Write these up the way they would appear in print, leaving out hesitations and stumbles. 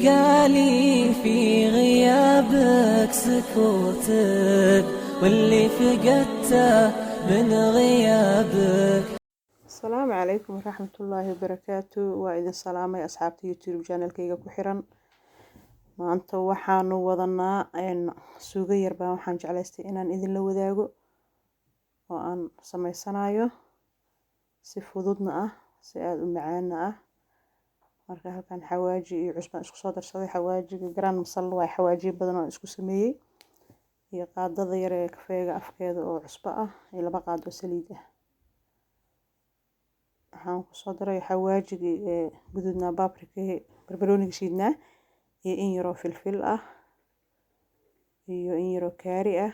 بقالي في غيابك سكوتك واللي فقدته من غيابك. السلام عليكم ورحمة الله وبركاته. وإذن سلامي أصحابتي يوتيوب channel كيغا كوحيران. maanta waxaanu wadanaa suugo yar baan waxaan jeclaystay inaan idin la wadaago oo aan sameysanayo si fududna ah si aad u macaana ah. marka halkan xawaaji iyo cusbaan isku soo darsaday. xawaajiga garan masal waa xawaaji badan oo isku sameeyay iyo qaadada yar ee kafeega afkeeda oo cusbo ah iyo laba qaado saliid ah. waxaan ku soo daray xawaajiga guduudna paprika barbarooniga shiidnaa iyo in yaro filfil ah iyo in yaro kaari ah.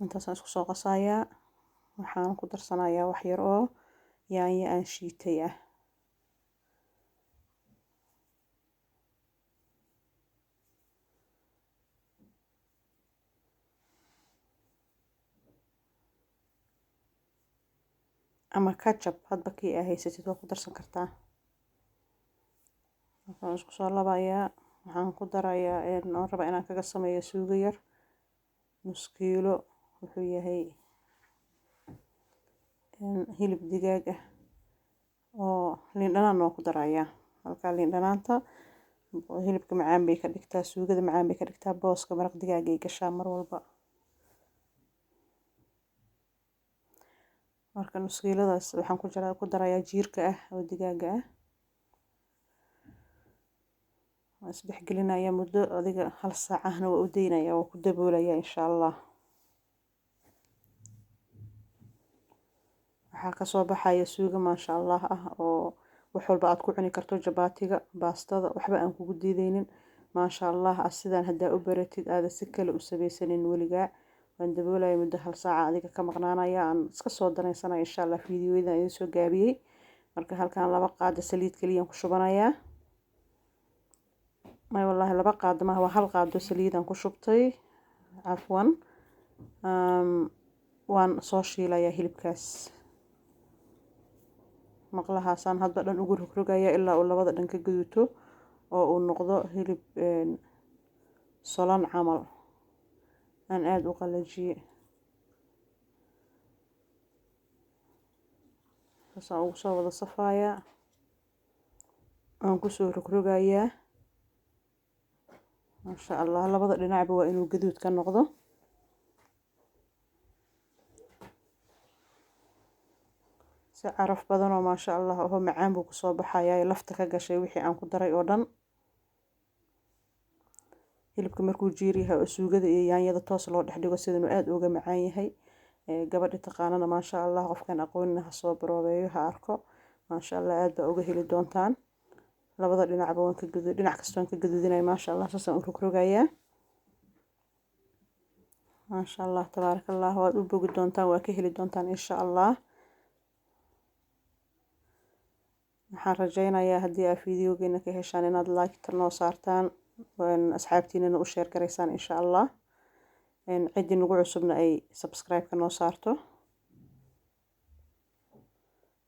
intaasaan isku soo qasayaa. waxaan ku darsanayaa wax yar oo yaanyo aan shiitay ah. ama ketchup hadba kii aad haysatid waa ku darsan kartaa. waxaan isku soo labayaa. waxaan ku darayaa oo raba inaan kaga sameeyo suugo yar nus kiilo wuxuu yahay hilib digaag ah oo liin dhanaan oo ku darayaa. halka liin dhanaanta hilibka macaan bay ka dhigtaa, suugada macaan bay ka dhigtaa, booska maraq digaag ay gashaa mar walba. marka nus kiiladaas waxaan ku darayaa jiirka ah oo digaaga ah. waan isdhex gelinayaa muddo adiga hal saac ahna waa u daynayaa, waa ku daboolayaa insha Allah. waxaa ka soo baxaya suugo maasha Allah ah oo wax walba aad ku cuni karto, jabaatiga, baastada, waxba aan kugu diideynin maasha Allah ah. sidaan haddaa u baratid aada si kale u samaysanin weligaa. waan daboolaya muddo hal saac adiga ka maqnaanaya aan iska soo danaysanaya insha Allah. fiidiyoyada idin soo gaabiyey. marka halkan laba qaado saliid kaliya ku shubanayaa. may wallahi laba qaado ma waa hal qaado saliid aan ku shubtay afwan. waan soo shiilayaa hilibkaas. maqlahaasaan hadba dhan ugu rogrogayaa ilaa uu labada dhan ka gaduuto oo uu noqdo hilib solan camal aan aad u qalajiye. saan ugu soo wada safayaa aan ku soo rogrogayaa maasha Allah. labada dhinacba waa inuu gaduud ka noqdo. si caraf badan oo maasha Allah oo macaan buu ku soo baxayaa lafta ka gashay wixii aan ku daray oo dhan. hilibka markuu jiir yahay oo suugada iyo yaanyada toos loo dhex dhigo sidanu aad uga macaan yahay. gabadha taqaanana maasha Allah qofkan aqoonina ha soo baroobeeyo ha arko maasha Allah aad baa uga heli doontaan. labada dhinacba waan ka gaduud dhinac kasta waan ka gaduudinay maasha Allah. saasaan u rogrogayaa maasha Allah tabaarakallah. waad u bogi doontaan waa ka heli doontaan insha Allah. waxaan rajaynayaa haddii aad fiidiyogeena ka heshaan inaad like noo saartaan asxaabtiinana u share garaysaan insha Allah. cidii nagu cusubna ay subscribe-ka noo saarto.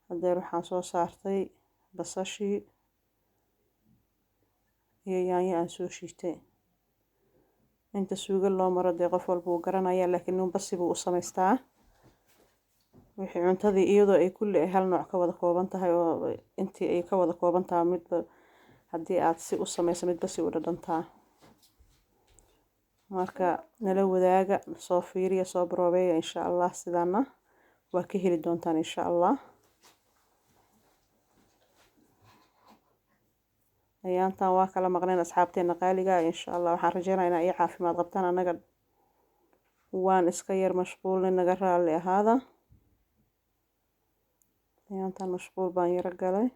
hadeer waxaan soo saartay basashii iyo yaanyo aan soo shiitay. inta suugo loo maro dee qof walba wuu garanayaa laakiin nin basi buu u samaystaa. wixii cuntadii iyadoo ay kulli hal nooc ka wada kooban tahay oo intii ay ka wada kooban tahay midba haddii aad si u samayso midba si u dhadhantaa. marka nala wadaaga soo fiiriya soo baroobeeya insha Allah. sidaana waa ka heli doontaan insha Allah. ayaantan waa kala maqneen asxaabteena qaaliga insha Allah. waxaan rajaynayaa inay caafimaad qabtaan. anaga waan iska yar mashquulnay naga raali ahaada. ayaantan mashquul baan yara galay.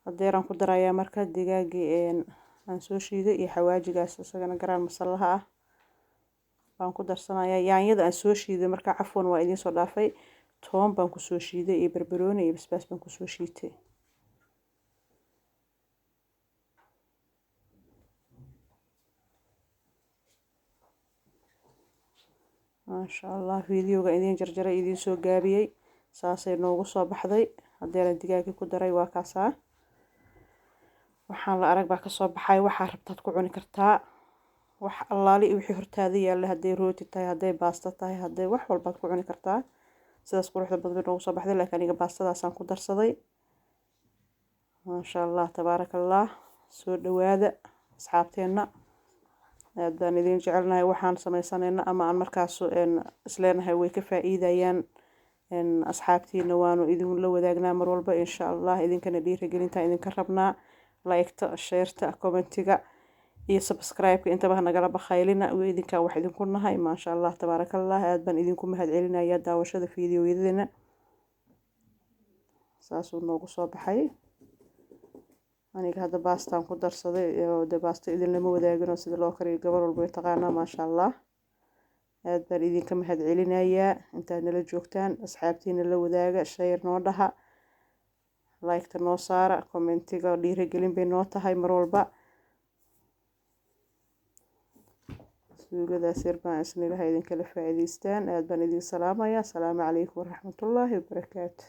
hadeeraan ku darayaa marka digaagii aan soo shiiday iyo xawaajigaas isagana garaan masalaha ah baan ku darsanayaa. yaanyada aan soo shiiday marka cafwan waa idiin soo dhaafay. toon baan ku soo shiiday iyo barbarooni iyo basbaas baan ku soo shiitay. maasha Allah. fiidiyowga idiin jarjaray idiin soo gaabiyey saasay noogu soo baxday. haddii digaagii ku daray waa kaasaa waxaan la arag baa kasoo baxay. waxaa rabtaad ku cuni kartaa wax allaali iyo wixii hortaada yaalla, hadday rooti tahay, hadday baasto tahay, hadday wax walbaad ku cuni kartaa. sidaas quruxda badan bay noogu soo baxday, laakiin aniga baastadaasaan ku darsaday. maasha allah tabaaraka allah. soo dhawaada asxaabteenna, aad baan idin jecelnahay. waxaan samaysanayna ama aan markaas isleenahay way ka faa'iidayaan asxaabtiina waanu idin la wadaagnaa mar walba insha allah. idinkana dhiirigelinta idinka rabnaa, like-ta, share-ta, commentiga iyo subscribe-ka intaba nagala bakhaylina, idinkaa wax idinku nahay. maasha allah tabaaraka allah. aad baan idinku mahadcelinayaa daawashada fiidiyowyadana. saasuu noogu soo baxay. aniga hadda baastaan ku darsaday oo de baasto idin lama wadaagino sida loo kariyo gabar walba way taqaanaa. maasha allah. aad baan idinka mahadcelinayaa intaad nala joogtaan. asxaabtiina la wadaaga, share noo dhaha, like-ta noo saara, commentiga dhiirigelin bay noo tahay mar walba. suugadaas yar baan isna ilahay idinkala faa'iidaystaan. aad baan idin salaamayaa. asalaamu calaykum waraxmatullaahi wabarakaatu.